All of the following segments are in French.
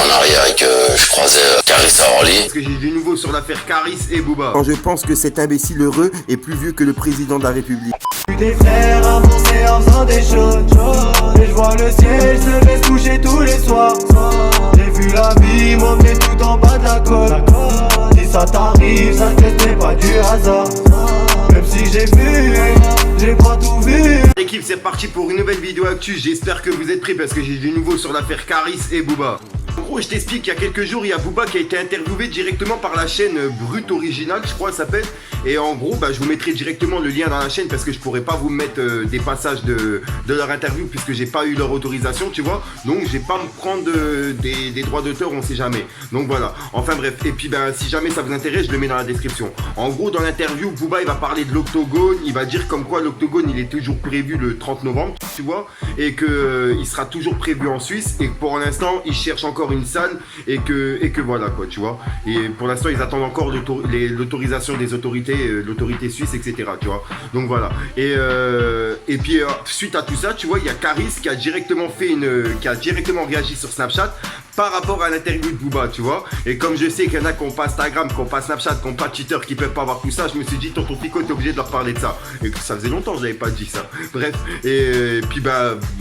en arrière et que je croisais Caris à Orly. Parce que j'ai du nouveau sur l'affaire Caris et Booba. Quand je pense que cet imbécile heureux est plus vieux que le président de la République. Des frères avancer en faisant des choses. Et je vois le ciel se laisse toucher tous les soirs. J'ai vu la vie monter tout en bas de la côte. Si ça t'arrive, ça n'est pas du hasard. Même si j'ai pas tout vu. L'équipe, c'est parti pour une nouvelle vidéo actu. J'espère que vous êtes prêts parce que j'ai du nouveau sur l'affaire Caris et Booba. En gros, je t'explique, il y a quelques jours, il y a Booba qui a été interviewé directement par la chaîne Brut Original, je crois, ça s'appelle. Et en gros, je vous mettrai directement le lien dans la chaîne parce que je pourrais pas vous mettre des passages de leur interview puisque j'ai pas eu leur autorisation, tu vois. Donc, je vais pas me prendre des droits d'auteur, on sait jamais. Donc voilà. Enfin bref. Et puis, si jamais ça vous intéresse, je le mets dans la description. En gros, dans l'interview, Booba, il va parler de l'Octogone. Il va dire comme quoi l'Octogone, il est toujours prévu le 30 novembre, tu vois. Et que il sera toujours prévu en Suisse. Et que pour l'instant, il cherche encore une salle et que voilà quoi, tu vois. Et pour l'instant ils attendent encore l'autorisation des autorités, l'autorité suisse, etc., tu vois. Donc voilà. Et puis suite à tout ça, tu vois, il y a Caris qui a directement réagi sur Snapchat par rapport à l'interview de Booba, tu vois. Et comme je sais qu'il y en a qui n'ont pas Instagram, qui n'ont pas Snapchat, qui n'ont pas Twitter, qui peuvent pas voir tout ça, je me suis dit, tonton Fico, t'es obligé de leur parler de ça. Et que ça faisait longtemps que je n'avais pas dit ça. Bref, et puis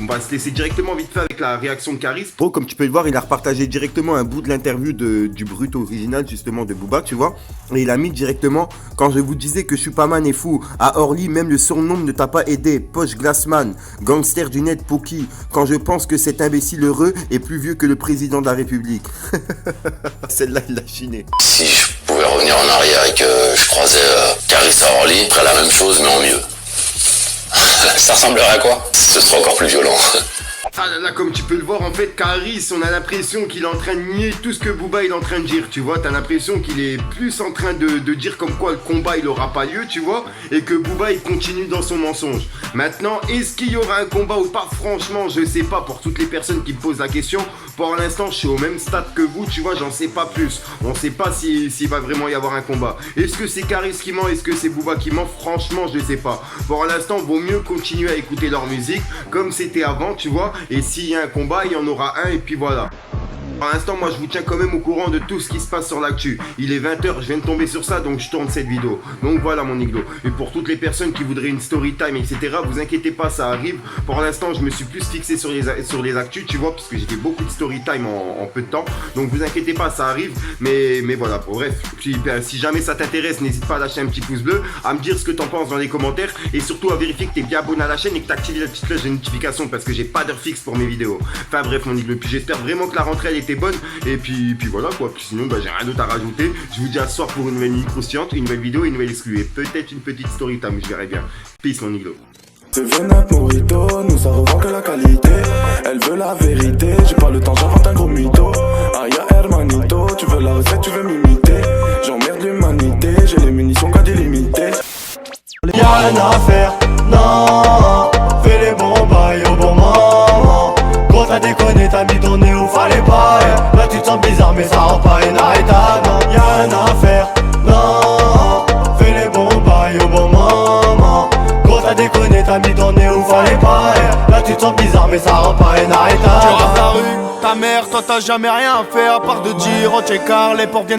on va se laisser directement vite fait avec la réaction de Caris. Bon, comme tu peux le voir, il a repartagé directement un bout de l'interview du Brut Original, justement, de Booba, tu vois. Et il a mis directement, quand je vous disais que Superman est fou, à Orly, même le surnom ne t'a pas aidé, Poche Glassman, gangster du net Poki, quand je pense que cet imbécile heureux est plus vieux que le président de la République. Celle-là, il l'a chiné. Si je pouvais revenir en arrière et que je croisais Caris à Orly, je ferais la même chose mais en mieux. Ça ressemblerait à quoi? Ce serait encore plus violent. Ah là, comme tu peux le voir, en fait, Caris, on a l'impression qu'il est en train de nier tout ce que Booba il est en train de dire, tu vois. T'as l'impression qu'il est plus en train de dire comme quoi le combat il aura pas lieu, tu vois, et que Booba il continue dans son mensonge. Maintenant, est-ce qu'il y aura un combat ou pas? Franchement, je sais pas. Pour toutes les personnes qui me posent la question, pour l'instant, je suis au même stade que vous, tu vois, j'en sais pas plus. On sait pas s'il va vraiment y avoir un combat. Est-ce que c'est Caris qui ment? Est-ce que c'est Booba qui ment? Franchement, je sais pas. Pour l'instant, vaut mieux continuer à écouter leur musique comme c'était avant, tu vois. Et s'il y a un combat, il y en aura un et puis voilà. Pour l'instant, moi, je vous tiens quand même au courant de tout ce qui se passe sur l'actu. Il est 20h, je viens de tomber sur ça, donc je tourne cette vidéo. Donc voilà, mon iglo. Et pour toutes les personnes qui voudraient une story time, etc., vous inquiétez pas, ça arrive. Pour l'instant, je me suis plus fixé sur les actus, tu vois, parce que j'ai fait beaucoup de story time en peu de temps. Donc vous inquiétez pas, ça arrive. Mais voilà, bref. Si jamais ça t'intéresse, n'hésite pas à lâcher un petit pouce bleu, à me dire ce que t'en penses dans les commentaires, et surtout à vérifier que t'es bien abonné à la chaîne et que t'as activé la petite cloche de notification, parce que j'ai pas d'heure fixe pour mes vidéos. Enfin bref, mon iglo. Puis j'espère vraiment que la rentrée, elle était bonne. Et puis voilà quoi. Puis sinon, j'ai rien d'autre à rajouter. Je vous dis à ce soir pour une nouvelle mini croustillante, une nouvelle vidéo et une nouvelle exclue. Et peut-être une petite story time, je verrai bien. Peace, mon iglo. C'est Venette Morito, nous ça revend que la qualité. Elle veut la vérité, j'ai pas le temps, j'invente un gros mytho. Aya hermanito, tu veux la recette, tu veux m'imiter. J'emmerde l'humanité, j'ai les munitions qu'à délimiter. Y'a rien à faire, non. Fais les bons bails au bon moment. Quand t'as déconné, t'as mis ton nez où fallait pas. Là tu te sens bizarre mais ça rend pas inarrêtable. Y'a rien à faire, non. Fais les bons bails au bon moment. Quand t'as déconné, t'as mis ton nez où fallait pas. Là tu te sens bizarre mais ça rend pas inarrêtable. Tu rases la rue, ta mère, toi t'as jamais rien fait à part de dire oh t'es car les portes viennent.